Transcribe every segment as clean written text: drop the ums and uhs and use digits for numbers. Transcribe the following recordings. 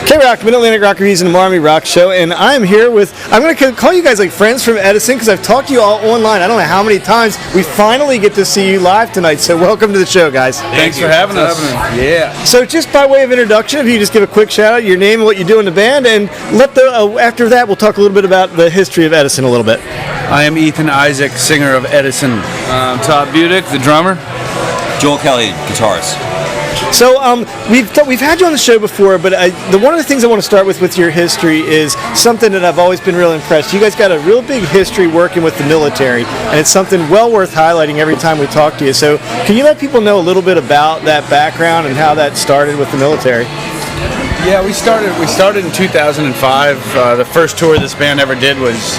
K-Rock, Mid-Atlantic Rock Reviews and the Army Rock Show, and I'm here with, I'm going to call you guys like friends from Edisun, because I've talked to you all online. I don't know how many times. We finally get to see you live tonight, so welcome to the show, guys. Thanks for having us. Yeah. So just by way of introduction, if you just give a quick shout out, your name and what you do in the band, and after that we'll talk a little bit about the history of Edisun a little bit. I am Ethan Isaac, singer of Edisun. Todd Budick, the drummer. Joel Kelly, guitarist. So we've had you on the show before, but one of the things I want to start with your history is something that I've always been really impressed. You guys got a real big history working with the military, and it's something well worth highlighting every time we talk to you. So can you let people know a little bit about that background and how that started with the military? Yeah, we started in 2005. The first tour this band ever did was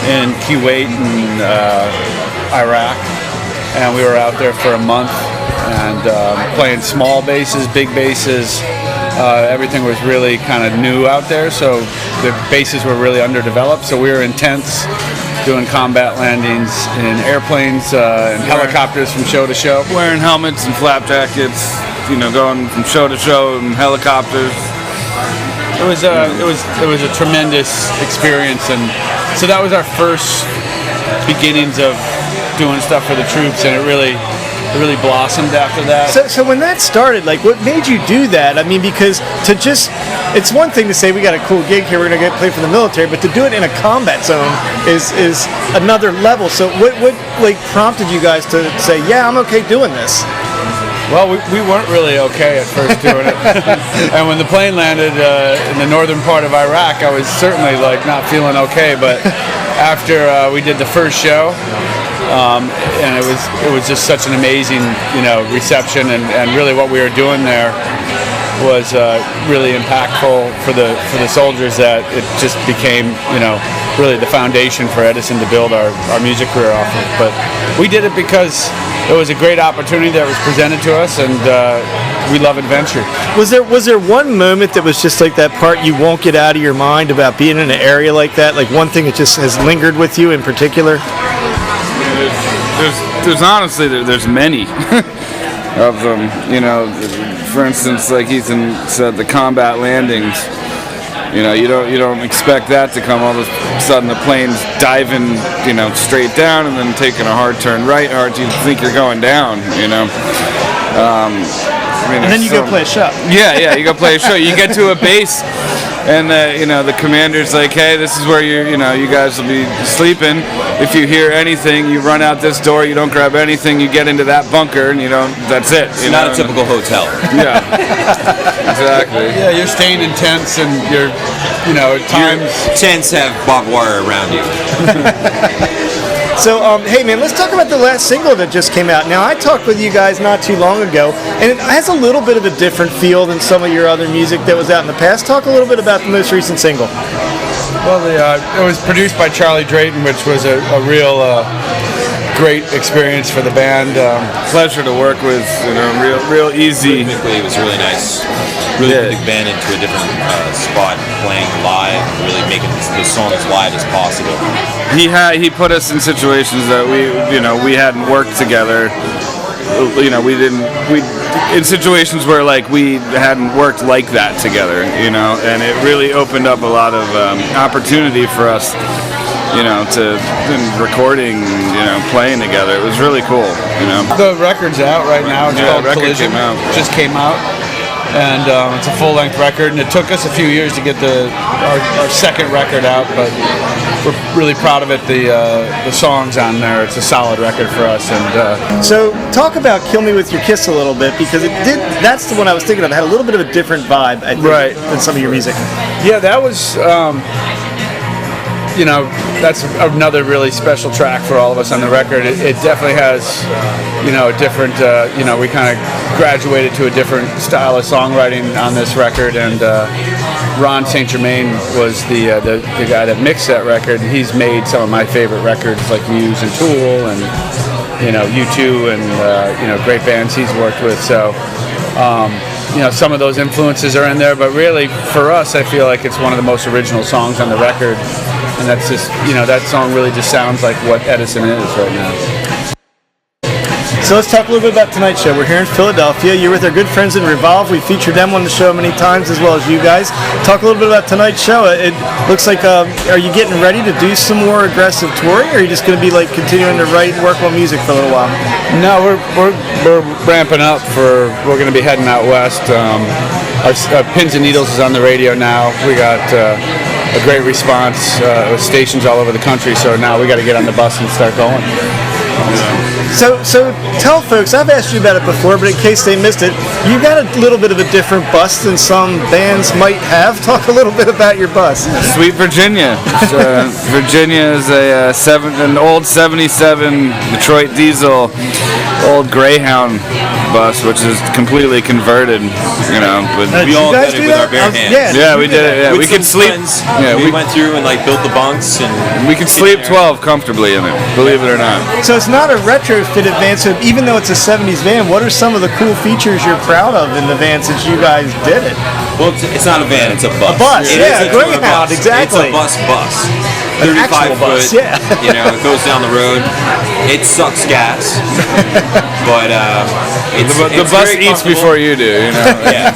in Kuwait and Iraq, and we were out there for a month. And playing small basses, big basses, everything was really kind of new out there, so the basses were really underdeveloped, so we were in tents doing combat landings in airplanes and helicopters from show to show. Wearing helmets and flap jackets, going from show to show in helicopters. It was a tremendous experience, and so that was our first beginnings of doing stuff for the troops, and it really blossomed after that. So when that started, like, what made you do that? I mean, because it's one thing to say we got a cool gig here, we're going to play for the military, but to do it in a combat zone is another level. So what like prompted you guys to say, yeah, I'm okay doing this? Well, we weren't really okay at first doing it. And when the plane landed in the northern part of Iraq, I was certainly not feeling okay, but after we did the first show, and it was just such an amazing reception, and really what we were doing there was really impactful for the soldiers, that it just became really the foundation for Edisun to build our music career off of. But we did it because it was a great opportunity that was presented to us, and we love adventure. Was there one moment that was just like that part you won't get out of your mind about being in an area like that? Like one thing that just has lingered with you in particular? There's honestly there's many of them. For instance, like Ethan said, the combat landings. You don't expect that to come. All of a sudden, the plane's diving, straight down, and then taking a hard turn right. You think you're going down. And then you go play a show. Yeah, you go play a show. You get to a base, and the commander's like, "Hey, this is where you guys will be sleeping. If you hear anything, you run out this door. You don't grab anything. You get into that bunker, and that's it." It's not a typical hotel. Yeah, exactly. Yeah, you're staying in tents, and you're, at times tents have barbed wire around you. So, hey man, let's talk about the last single that just came out. Now, I talked with you guys not too long ago, and it has a little bit of a different feel than some of your other music that was out in the past. Talk a little bit about the most recent single. Well, it was produced by Charlie Drayton, which was a real great experience for the band. Pleasure to work with, real easy. Rhythmically, it was really nice. Really put the band into a different spot, playing live, really making the song as live as possible. He put us in situations that we hadn't worked together. In situations where we hadn't worked like that together, and it really opened up a lot of opportunity for us, to recording, playing together. It was really cool, The record's out right now. It's called Collision. Just came out. And it's a full-length record, and it took us a few years to get our second record out, but we're really proud of it. The songs on there, it's a solid record for us. And so talk about Kill Me With Your Kiss a little bit, because that's the one I was thinking of. It had a little bit of a different vibe, I think, than some of your music. Yeah, that was that's another really special track for all of us on the record. It definitely has a different we kind of graduated to a different style of songwriting on this record, and Ron St. Germain was the guy that mixed that record, and he's made some of my favorite records like Muse and Tool and U2 and great bands he's worked with. So some of those influences are in there, but really for us, I feel like it's one of the most original songs on the record, and that's just that song really just sounds like what Edisun is right now. So let's talk a little bit about tonight's show. We're here in Philadelphia. You're with our good friends in Revolve. We featured them on the show many times, as well as you guys. Talk a little bit about tonight's show. It looks like, are you getting ready to do some more aggressive touring, or are you just going to be like continuing to write and work on music for a little while? No, we're ramping up for. We're going to be heading out west. Our Pins and Needles is on the radio now. We got a great response with stations all over the country. So now we got to get on the bus and start going. So tell folks, I've asked you about it before, but in case they missed it, you got a little bit of a different bus than some bands might have. Talk a little bit about your bus. Sweet Virginia. Virginia is an old 77 Detroit diesel, old Greyhound bus, which is completely converted. You know, we all did it with our bare hands. Yeah, we did it. Yeah, with we could sleep. Yeah, we went through and like built the bunks, and we could sleep 12 comfortably in it. Believe it or not. So it's not a retrofitted van. So even though it's a 70s van, what are some of the cool features you're proud of in the van since you guys did it? Well, it's not a van; it's a bus. A bus, It yeah, is a tour Greyhound, bus. exactly. It's a bus. An 35 actual foot. bus, yeah. You know, it goes down the road. It sucks gas, but it's The it's bus very eats comfortable. before you do. You know. Yeah.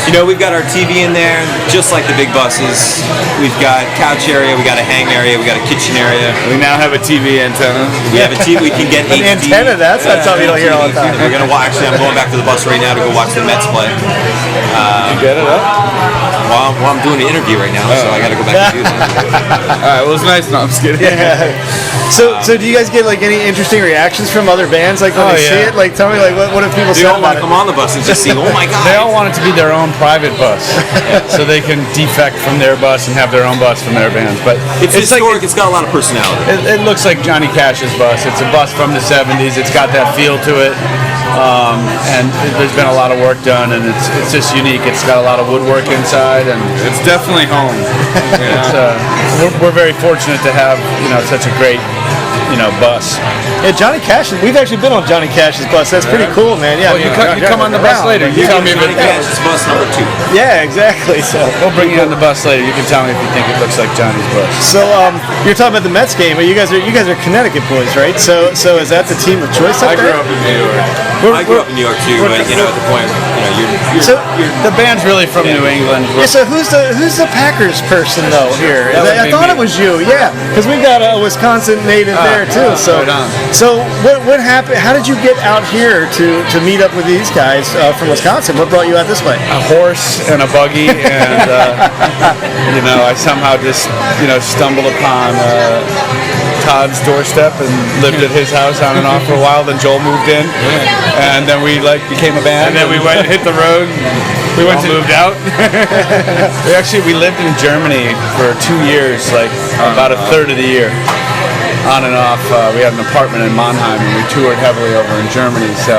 You know, we've got our TV in there, just like the big buses. We've got couch area, we got a hang area, we got a kitchen area. We now have a TV antenna. We have a TV. We can get An HD. antenna, that's not something you don't hear all the time. We're gonna watch. Actually, I'm going back to the bus right now to go watch the Mets play. You get it up? Well, I'm doing an interview right now, so I got to go back and do that. All right. Well, it's nice. No, I'm just kidding. So do you guys get like any interesting reactions from other bands, like when they see it? Like, tell me, like, what have people They said all want about to it? come on the bus and just see. Oh my God! They all want it to be their own private bus, so they can defect from their bus and have their own bus from their bands. But It's historic. It's got a lot of personality. It looks like Johnny Cash's bus. It's a bus from the 70s. It's got that feel to it. And there's been a lot of work done, and it's just unique. It's got a lot of woodwork inside, and It's definitely home. it's, we're very fortunate to have such a great bus. Yeah, Johnny Cash. We've actually been on Johnny Cash's bus. That's pretty cool, man. Yeah, Well, you come on the bus later. You tell me if Johnny it. Cash's bus number 2. Yeah, exactly. So We'll bring you on the bus later. You can tell me if you think it looks like Johnny's bus. So you're talking about the Mets game, but you guys are Connecticut boys, right? So is that the team of choice up I there? grew up in New York. I grew up in New York too, but at the point, you're The band's really from New England. Yeah, so who's the Packers person though here? That would I be thought me. it was you. Yeah, because we got a Wisconsin native there too. So right on. so what happened? How did you get out here to meet up with these guys from Wisconsin? What brought you out this way? A horse and a buggy, and I somehow just stumbled upon Todd's doorstep and lived at his house on and off for a while. Then Joel moved in, and then we became a band. And then we went and hit the road. We went to moved out. we lived in Germany for 2 years, like about a third of the year, on and off. We had an apartment in Mannheim, and we toured heavily over in Germany. So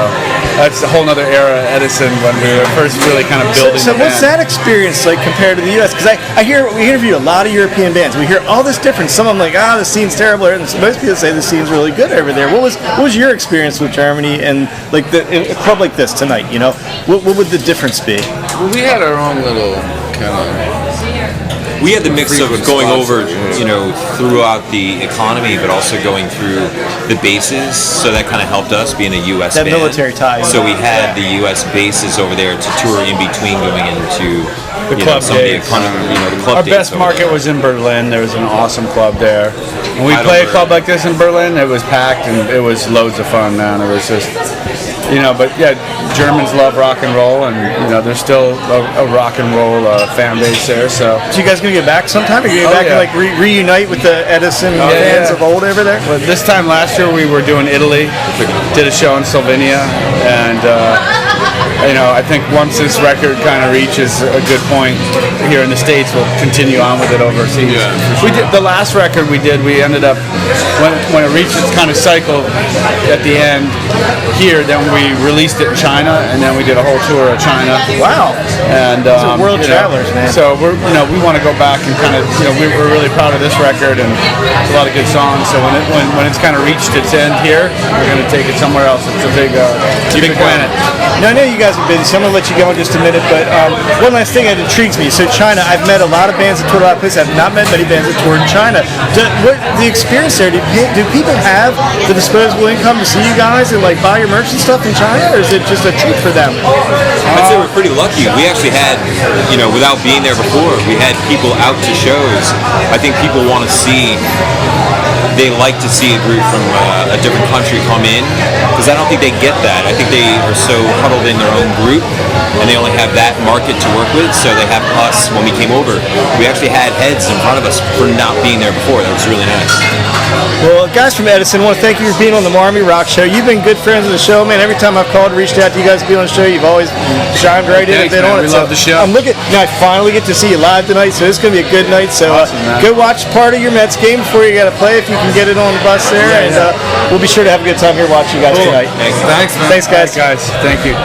that's a whole other era at Edisun when we were first really kind of building. So the what's band. that experience like compared to the U.S.? Because I hear we interview a lot of European bands. We hear all this difference. Some of them like, the scene's terrible, and most people say the scene's really good over there. What was your experience with Germany and like a club like this tonight? What would the difference be? Well, we had our own little kind of. We had the mix of Frequent going spots, over, yeah. throughout the economy, but also going through the bases. So that kind of helped us being a U.S. That band. military tie. So we had the U.S. bases over there to tour in between going into The club some of the days. the club Our dates best over market there. was in Berlin. There was an awesome club there. When we play a Heidelberg. club like this in Berlin, it was packed and it was loads of fun, man. It was just, but yeah, Germans love rock and roll, and there's still a rock and roll fan base there. So you guys gonna get back sometime? Are you gonna get back yeah. and like reunite with the Edison fans of old over there? But this time last year we were doing Italy, did a show in Slovenia, and I think once this record kind of reaches a good point here in the States, we'll continue on with it overseas. Yeah, for We did the last record we did. We ended up when it reached its kind of cycle at the end here. Then we released it in China, and then we did a whole tour of China. Wow. And are world travelers, man. So we want to go back and kind of we're really proud of this record, and it's a lot of good songs. So when it's kind of reached its end here, we're going to take it somewhere else. It's a big planet. Now, I know you guys are busy, so I'm going to let you go in just a minute, but one last thing that intrigues me. So China, I've met a lot of bands that toured a lot of places. I've not met many bands that toured in China. What the experience there? Do people have the disposable income to see you guys and like buy your merch and stuff in China, or is it just a treat for them? I'd say we're pretty lucky. We actually had, without being there before, we had people out to shows. I think people want to see. They like to see a group from a different country come in, because I don't think they get that. I think they are so huddled in their own group, and they only have that market to work with, so they have us when we came over. We actually had heads in front of us for not being there before. That was really nice. Well, guys from Edisun, I want to thank you for being on the Marmy Rock Show. You've been good friends of the show, man. Every time I've called, reached out to you guys to be on the show, you've always chimed right in and been on it. We love the show. I'm looking. Now I finally get to see you live tonight, so it's going to be a good night. So Awesome, go watch part of your Mets game before you got to play if you can get it on the bus there, and we'll be sure to have a good time here watching you guys tonight. Thanks, man. Thanks, guys. Guys, thank you.